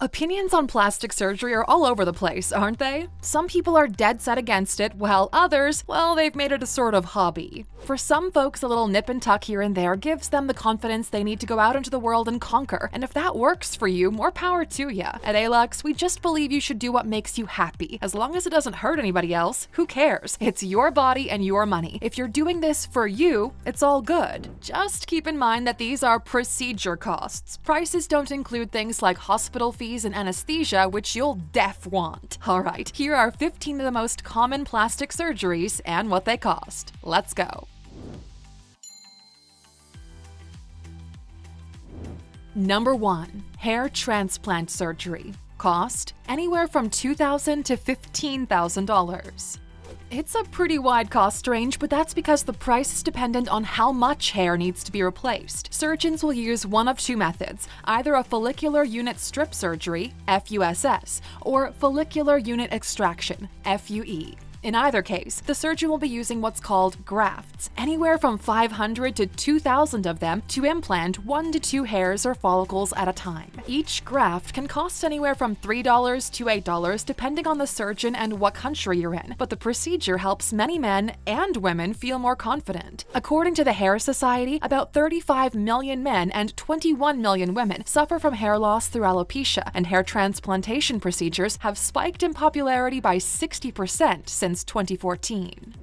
Opinions on plastic surgery are all over the place, aren't they? Some people are dead set against it, while others, well, they've made it a sort of hobby. For some folks, a little nip and tuck here and there gives them the confidence they need to go out into the world and conquer, and if that works for you, more power to ya. At Alux, we just believe you should do what makes you happy. As long as it doesn't hurt anybody else, who cares? It's your body and your money. If you're doing this for you, it's all good. Just keep in mind that these are procedure costs. Prices don't include things like hospital fees and anesthesia, which you'll want. Alright, here are 15 of the most common plastic surgeries and what they cost. Let's go. Number 1. Hair transplant surgery. Cost anywhere from $2,000 to $15,000. It's a pretty wide cost range, but that's because the price is dependent on how much hair needs to be replaced. Surgeons will use one of two methods, either a follicular unit strip surgery, FUSS, or follicular unit extraction, FUE. In either case, the surgeon will be using what's called grafts, anywhere from 500 to 2,000 of them to implant 1 to 2 hairs or follicles at a time. Each graft can cost anywhere from $3 to $8 depending on the surgeon and what country you're in, but the procedure helps many men and women feel more confident. According to the Hair Society, about 35 million men and 21 million women suffer from hair loss through alopecia, and hair transplantation procedures have spiked in popularity by 60% since 2014.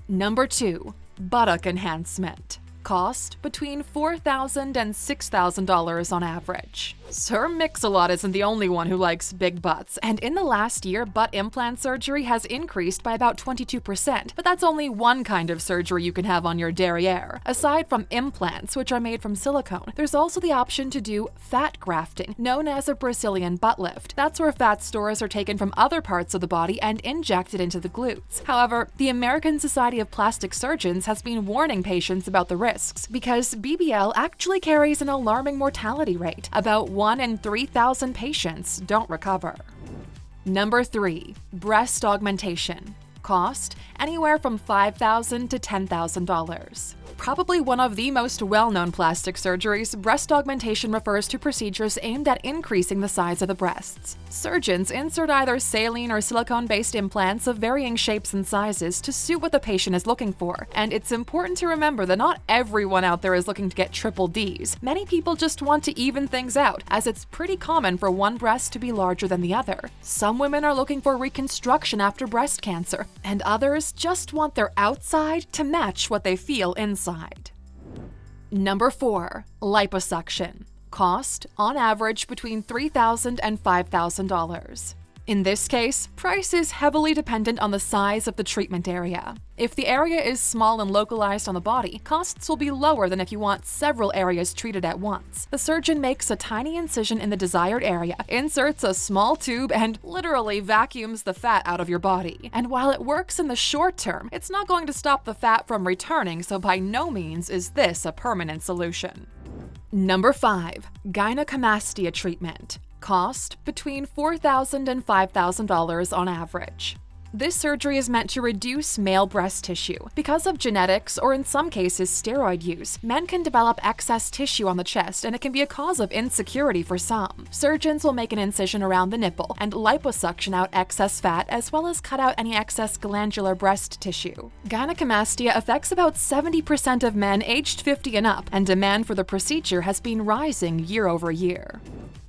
Number 2. Buttock Enhancement. Cost between $4,000 and $6,000 on average. Sir Mix-a-Lot isn't the only one who likes big butts, and in the last year, butt implant surgery has increased by about 22%, but that's only one kind of surgery you can have on your derriere. Aside from implants, which are made from silicone, there's also the option to do fat grafting, known as a Brazilian butt lift. That's where fat stores are taken from other parts of the body and injected into the glutes. However, the American Society of Plastic Surgeons has been warning patients about the risks, because BBL actually carries an alarming mortality rate. About 1 in 3,000 patients don't recover. Number 3. Breast augmentation. Cost anywhere from $5,000 to $10,000. Probably one of the most well-known plastic surgeries, breast augmentation refers to procedures aimed at increasing the size of the breasts. Surgeons insert either saline or silicone-based implants of varying shapes and sizes to suit what the patient is looking for. And it's important to remember that not everyone out there is looking to get triple Ds. Many people just want to even things out, as it's pretty common for one breast to be larger than the other. Some women are looking for reconstruction after breast cancer, and others just want their outside to match what they feel inside. Number 4. Liposuction. Cost, on average, between $3,000 and $5,000. In this case, price is heavily dependent on the size of the treatment area. If the area is small and localized on the body, costs will be lower than if you want several areas treated at once. The surgeon makes a tiny incision in the desired area, inserts a small tube, and literally vacuums the fat out of your body. And while it works in the short term, it's not going to stop the fat from returning, so by no means is this a permanent solution. Number 5. Gynecomastia Treatment. Cost between $4,000 and $5,000 on average. This surgery is meant to reduce male breast tissue. Because of genetics, or in some cases steroid use, men can develop excess tissue on the chest, and it can be a cause of insecurity for some. Surgeons will make an incision around the nipple and liposuction out excess fat, as well as cut out any excess glandular breast tissue. Gynecomastia affects about 70% of men aged 50 and up, and demand for the procedure has been rising year over year.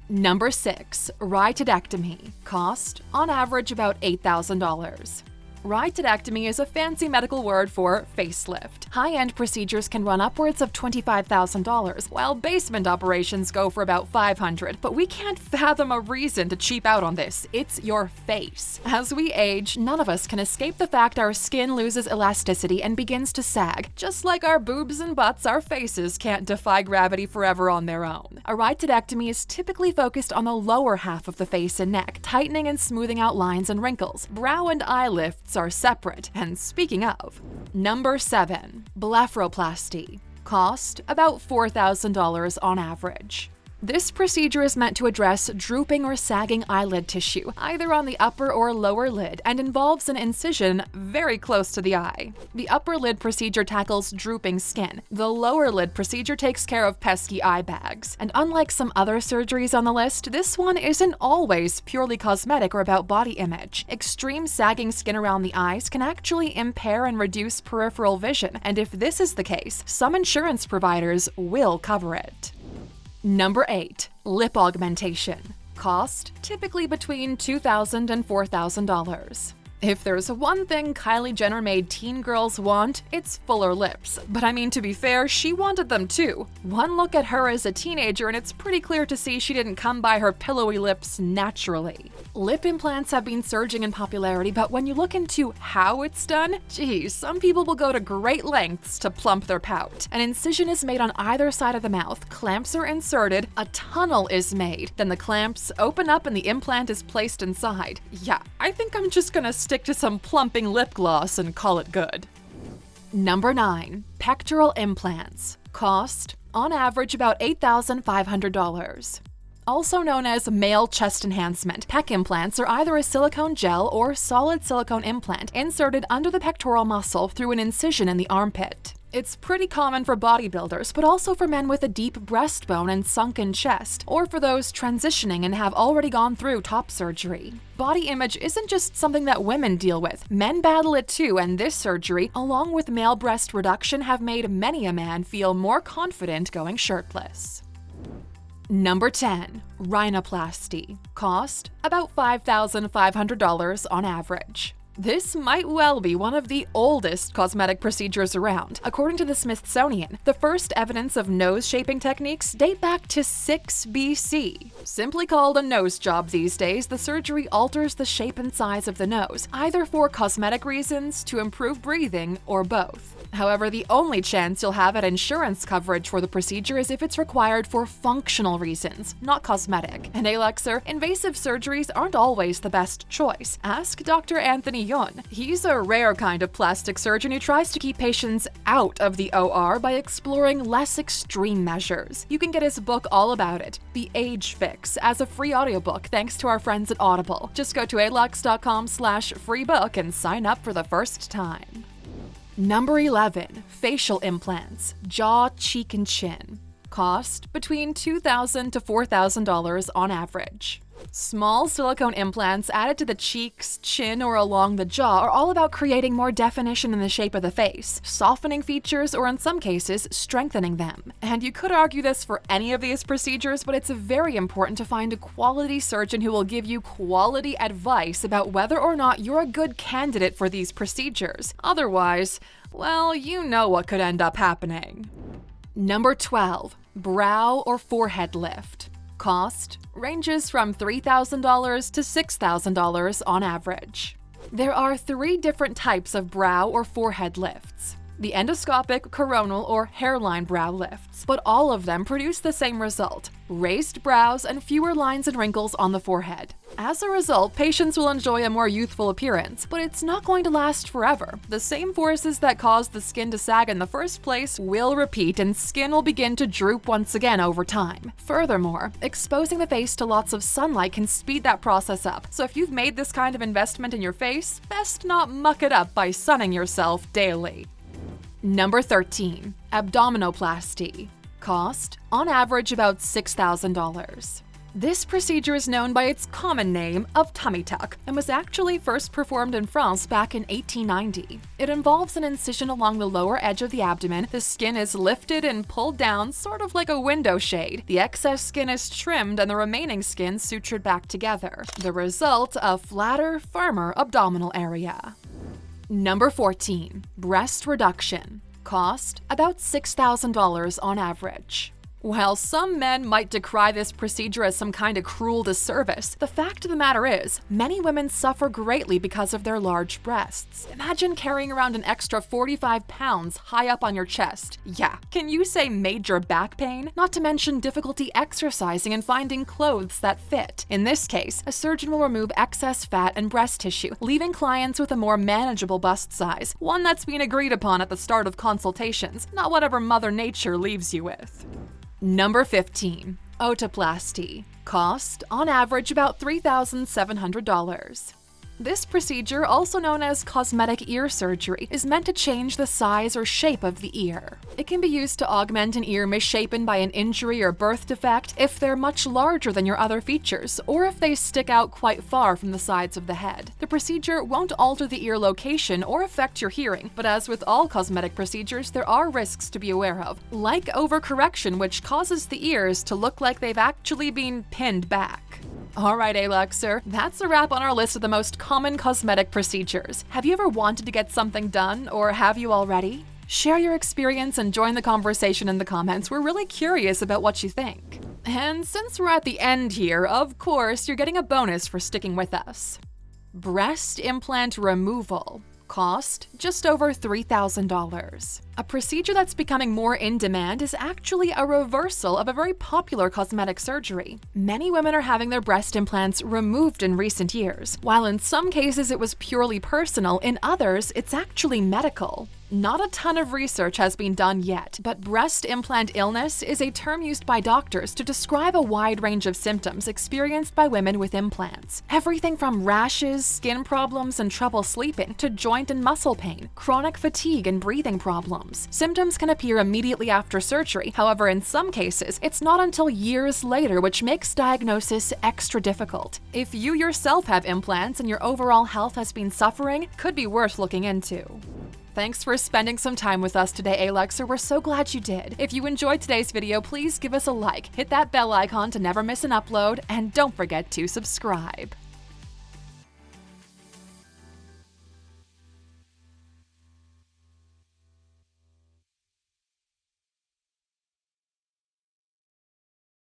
Number 6. Rhytidectomy. Cost, on average, about $8,000. Rhytidectomy is a fancy medical word for facelift. High-end procedures can run upwards of $25,000, while basement operations go for about $500. But we can't fathom a reason to cheap out on this. It's your face. As we age, none of us can escape the fact our skin loses elasticity and begins to sag. Just like our boobs and butts, our faces can't defy gravity forever on their own. A rhytidectomy is typically focused on the lower half of the face and neck, tightening and smoothing out lines and wrinkles. Brow and eye lifts are separate. And speaking of, number 7. Blepharoplasty. Cost about $4,000 on average. This procedure is meant to address drooping or sagging eyelid tissue, either on the upper or lower lid, and involves an incision very close to the eye. The upper lid procedure tackles drooping skin. The lower lid procedure takes care of pesky eye bags. And unlike some other surgeries on the list, this one isn't always purely cosmetic or about body image. Extreme sagging skin around the eyes can actually impair and reduce peripheral vision, and if this is the case, some insurance providers will cover it. Number 8. Lip augmentation. Cost typically between $2,000 and $4,000. If there's one thing Kylie Jenner-made teen girls want, it's fuller lips. But I mean, to be fair, she wanted them too. One look at her as a teenager and it's pretty clear to see she didn't come by her pillowy lips naturally. Lip implants have been surging in popularity, but when you look into how it's done, geez, some people will go to great lengths to plump their pout. An incision is made on either side of the mouth, clamps are inserted, a tunnel is made, then the clamps open up and the implant is placed inside. Yeah, I think I'm just gonna stick to some plumping lip gloss and call it good. Number 9. Pectoral implants. Cost, on average, about $8,500. Also known as male chest enhancement, pec implants are either a silicone gel or solid silicone implant inserted under the pectoral muscle through an incision in the armpit. It's pretty common for bodybuilders, but also for men with a deep breastbone and sunken chest, or for those transitioning and have already gone through top surgery. Body image isn't just something that women deal with. Men battle it too, and this surgery, along with male breast reduction, have made many a man feel more confident going shirtless. Number 10. Rhinoplasty. Cost, about $5,500 on average. This might well be one of the oldest cosmetic procedures around. According to the Smithsonian, the first evidence of nose-shaping techniques date back to 6 BC. Simply called a nose job these days, the surgery alters the shape and size of the nose, either for cosmetic reasons, to improve breathing, or both. However, the only chance you'll have at insurance coverage for the procedure is if it's required for functional reasons, not cosmetic. And Alux, invasive surgeries aren't always the best choice. Ask Dr. Anthony Yun. He's a rare kind of plastic surgeon who tries to keep patients out of the OR by exploring less extreme measures. You can get his book all about it, The Age Fix, as a free audiobook thanks to our friends at Audible. Just go to Alux.com/freebook and sign up for the first time. Number 11. Facial implants. Jaw, cheek, and chin. Cost between $2,000 to $4,000 on average. Small silicone implants added to the cheeks, chin, or along the jaw are all about creating more definition in the shape of the face, softening features, or in some cases, strengthening them. And you could argue this for any of these procedures, but it's very important to find a quality surgeon who will give you quality advice about whether or not you're a good candidate for these procedures. Otherwise, well, you know what could end up happening. Number 12. Brow or forehead lift. Cost ranges from $3,000 to $6,000 on average. There are 3 different types of brow or forehead lifts. The endoscopic, coronal, or hairline brow lifts, but all of them produce the same result: raised brows and fewer lines and wrinkles on the forehead. As a result, patients will enjoy a more youthful appearance, but it's not going to last forever. The same forces that caused the skin to sag in the first place will repeat, and skin will begin to droop once again over time. Furthermore, exposing the face to lots of sunlight can speed that process up, so if you've made this kind of investment in your face, best not muck it up by sunning yourself daily. Number 13. Abdominoplasty. Cost, on average, about $6,000. This procedure is known by its common name of tummy tuck and was actually first performed in France back in 1890. It involves an incision along the lower edge of the abdomen. The skin is lifted and pulled down, sort of like a window shade. The excess skin is trimmed and the remaining skin sutured back together. The result, a flatter, firmer abdominal area. Number 14. Breast reduction. Cost, about $6,000 on average. While some men might decry this procedure as some kind of cruel disservice, the fact of the matter is, many women suffer greatly because of their large breasts. Imagine carrying around an extra 45 pounds high up on your chest. Yeah, can you say major back pain? Not to mention difficulty exercising and finding clothes that fit. In this case, a surgeon will remove excess fat and breast tissue, leaving clients with a more manageable bust size, one that's been agreed upon at the start of consultations, not whatever Mother Nature leaves you with. Number 15. Otoplasty. Cost, on average, about $3,700. This procedure, also known as cosmetic ear surgery, is meant to change the size or shape of the ear. It can be used to augment an ear misshapen by an injury or birth defect if they're much larger than your other features, or if they stick out quite far from the sides of the head. The procedure won't alter the ear location or affect your hearing, but as with all cosmetic procedures, there are risks to be aware of, like overcorrection, which causes the ears to look like they've actually been pinned back. Alright, Aluxer, that's a wrap on our list of the most common cosmetic procedures. Have you ever wanted to get something done, or have you already? Share your experience and join the conversation in the comments. We're really curious about what you think. And since we're at the end here, of course, you're getting a bonus for sticking with us. Breast implant removal. Cost, just over $3,000. A procedure that's becoming more in demand is actually a reversal of a very popular cosmetic surgery. Many women are having their breast implants removed in recent years. While in some cases it was purely personal, in others it's actually medical. Not a ton of research has been done yet, but breast implant illness is a term used by doctors to describe a wide range of symptoms experienced by women with implants. Everything from rashes, skin problems, and trouble sleeping to joint and muscle pain, chronic fatigue, and breathing problems. Symptoms can appear immediately after surgery. However, in some cases, it's not until years later, which makes diagnosis extra difficult. If you yourself have implants and your overall health has been suffering, it could be worth looking into. Thanks for spending some time with us today, Aluxer. We're so glad you did. If you enjoyed today's video, please give us a like, hit that bell icon to never miss an upload, and don't forget to subscribe.